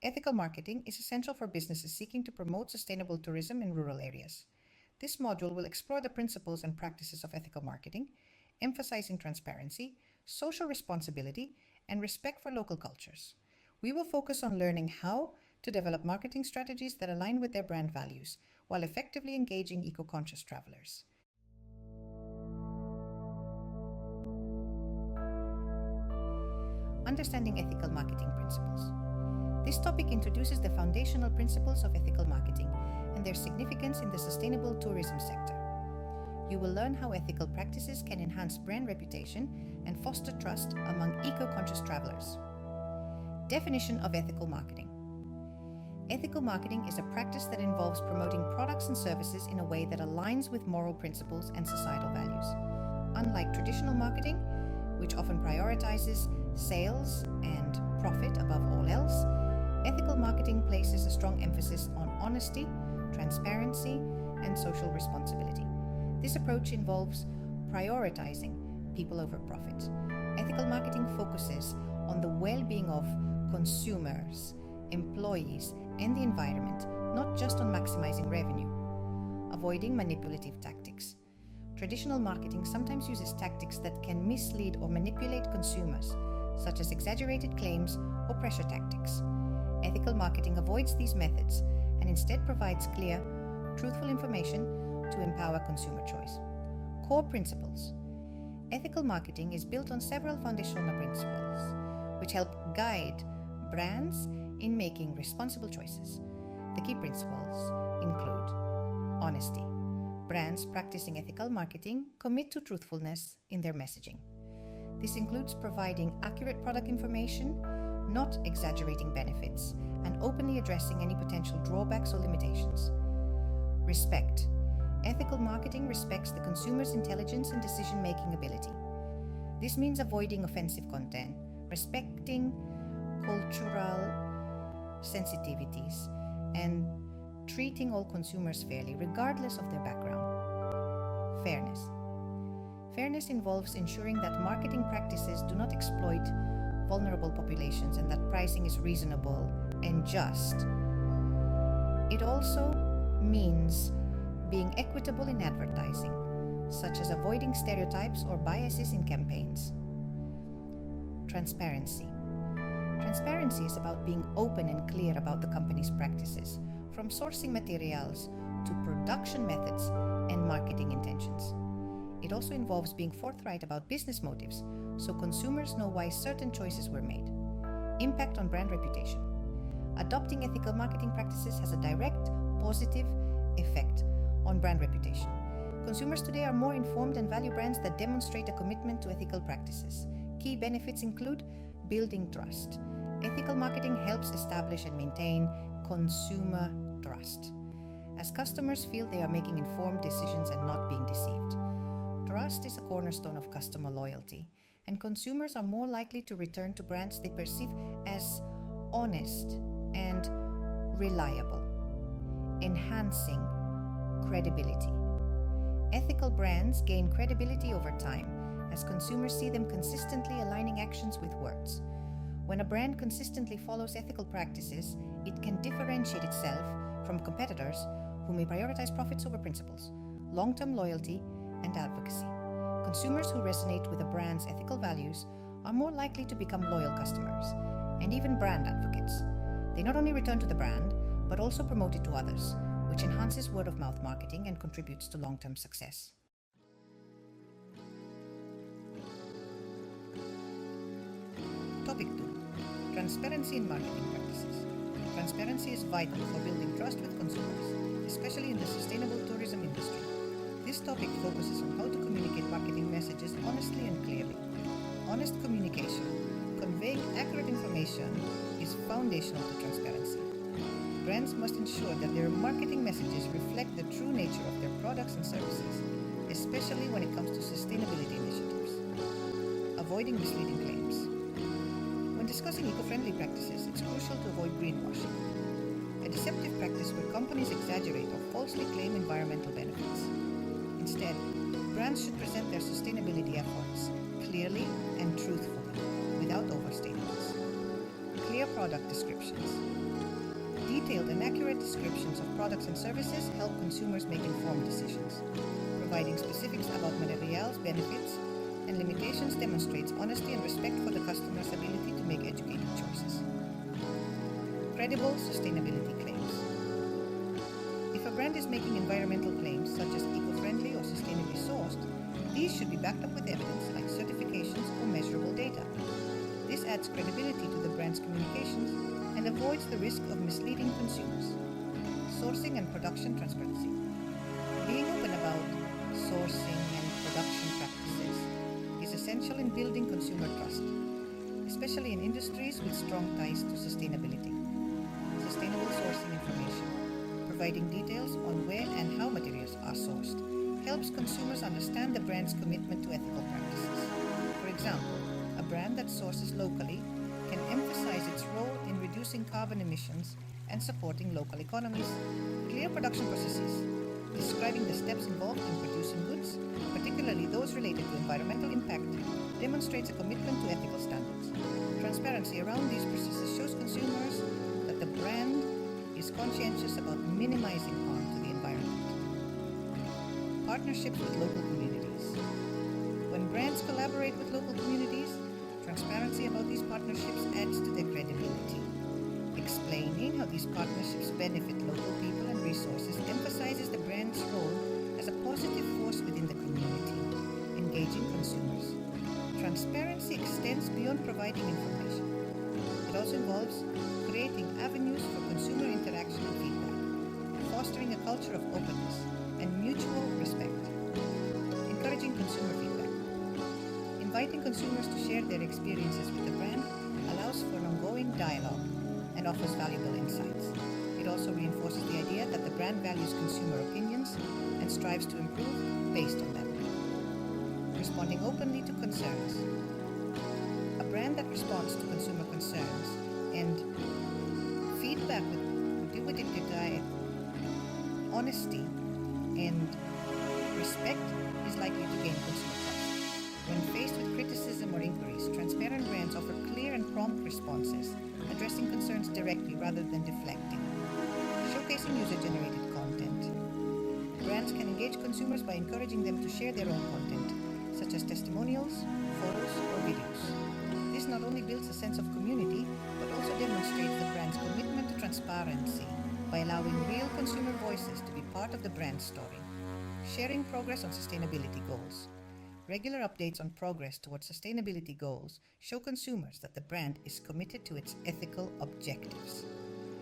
Ethical marketing is essential for businesses seeking to promote sustainable tourism in rural areas. This module will explore the principles and practices of ethical marketing, emphasizing transparency, social responsibility, and respect for local cultures. We will focus on learning how to develop marketing strategies that align with their brand values while effectively engaging eco-conscious travelers. Understanding ethical marketing principles. This topic introduces the foundational principles of ethical marketing and their significance in the sustainable tourism sector. You will learn how ethical practices can enhance brand reputation and foster trust among eco-conscious travelers. Definition of ethical marketing. Ethical marketing is a practice that involves promoting products and services in a way that aligns with moral principles and societal values. Unlike traditional marketing, which often prioritizes sales and profit above all else, ethical marketing places a strong emphasis on honesty, transparency, and social responsibility. This approach involves prioritizing people over profit. Ethical marketing focuses on the well-being of consumers, employees, and the environment, not just on maximizing revenue. Avoiding manipulative tactics. Traditional marketing sometimes uses tactics that can mislead or manipulate consumers, such as exaggerated claims or pressure tactics. Ethical marketing avoids these methods and instead provides clear, truthful information to empower consumer choice. Core principles. Ethical marketing is built on several foundational principles, which help guide brands in making responsible choices. The key principles include honesty. Brands practicing ethical marketing commit to truthfulness in their messaging. This includes providing accurate product information, not exaggerating benefits, and openly addressing any potential drawbacks or limitations. Respect. Ethical marketing respects the consumer's intelligence and decision-making ability. This means avoiding offensive content, respecting cultural sensitivities, and treating all consumers fairly, regardless of their background. Fairness. Fairness involves ensuring that marketing practices do not exploit vulnerable populations and that pricing is reasonable and just. It also means being equitable in advertising, such as avoiding stereotypes or biases in campaigns. Transparency. Transparency is about being open and clear about the company's practices, from sourcing materials to production methods and marketing intentions. It also involves being forthright about business motives, so consumers know why certain choices were made. Impact on brand reputation. Adopting ethical marketing practices has a direct, positive effect on brand reputation. Consumers today are more informed and value brands that demonstrate a commitment to ethical practices. Key benefits include building trust. Ethical marketing helps establish and maintain consumer trust, as customers feel they are making informed decisions and not being deceived. Trust is a cornerstone of customer loyalty, and consumers are more likely to return to brands they perceive as honest and reliable, enhancing credibility. Ethical brands gain credibility over time as consumers see them consistently aligning actions with words. When a brand consistently follows ethical practices, it can differentiate itself from competitors who may prioritize profits over principles, long-term loyalty, and advocacy. Consumers who resonate with a brand's ethical values are more likely to become loyal customers and even brand advocates. They not only return to the brand, but also promote it to others, which enhances word-of-mouth marketing and contributes to long-term success. Topic 2. Transparency in marketing practices. Transparency is vital for building trust with consumers, especially in the sustainable tourism industry. This topic focuses on how to communicate marketing messages honestly and clearly. Honest communication, conveying accurate information, is foundational to transparency. Brands must ensure that their marketing messages reflect the true nature of their products and services, especially when it comes to sustainability initiatives. Avoiding misleading claims. When discussing eco-friendly practices, it's crucial to avoid greenwashing, a deceptive practice where companies exaggerate or falsely claim environmental benefits. Instead, brands should present their sustainability efforts clearly and truthfully, without overstatements. Clear clear product descriptions. Detailed and accurate descriptions of products and services help consumers make informed decisions. Providing specifics about materials, benefits, and limitations demonstrates honesty and respect for the customer's ability to make educated choices. Credible sustainability claims. If a brand is making environmental claims such as eco-friendly or sustainably sourced, these should be backed up with evidence like certifications or measurable data. This adds credibility to the brand's communications and avoids the risk of misleading consumers. Sourcing and production transparency. Being open about sourcing and production practices is essential in building consumer trust, especially in industries with strong ties to sustainability. Sustainable sourcing information, providing details on where and how materials are sourced, helps consumers understand the brand's commitment to ethical practices. For example, a brand that sources locally can emphasize its role in reducing carbon emissions and supporting local economies. Clear production processes, describing the steps involved in producing goods, particularly those related to environmental impact, demonstrates a commitment to ethical standards. Transparency around these processes shows consumers that the brand is conscientious about minimizing harm to the environment. Partnerships with local communities. When brands collaborate with local communities, transparency about these partnerships adds to their credibility. Explaining how these partnerships benefit local people and resources emphasizes the brand's role as a positive force within the community, engaging consumers. Transparency extends beyond providing information. It also involves creating avenues for consumer interaction and feedback, fostering a culture of openness and mutual respect, encouraging consumer feedback. Inviting consumers to share their experiences with the brand allows for an ongoing dialogue and offers valuable insights. It also reinforces the idea that the brand values consumer opinions and strives to improve based on them. Responding openly to concerns. A brand that responds to consumer concerns and feedback with honesty and respect is likely to gain consumer trust. When faced with criticism or inquiries, transparent brands offer clear and prompt responses, addressing concerns directly rather than deflecting. Showcasing user-generated content. Brands can engage consumers by encouraging them to share their own content, such as testimonials, photos, or videos. This not only builds a sense of community, but also demonstrates the brand's commitment to transparency by allowing real consumer voices to be part of the brand story. Sharing progress on sustainability goals. Regular updates on progress towards sustainability goals show consumers that the brand is committed to its ethical objectives.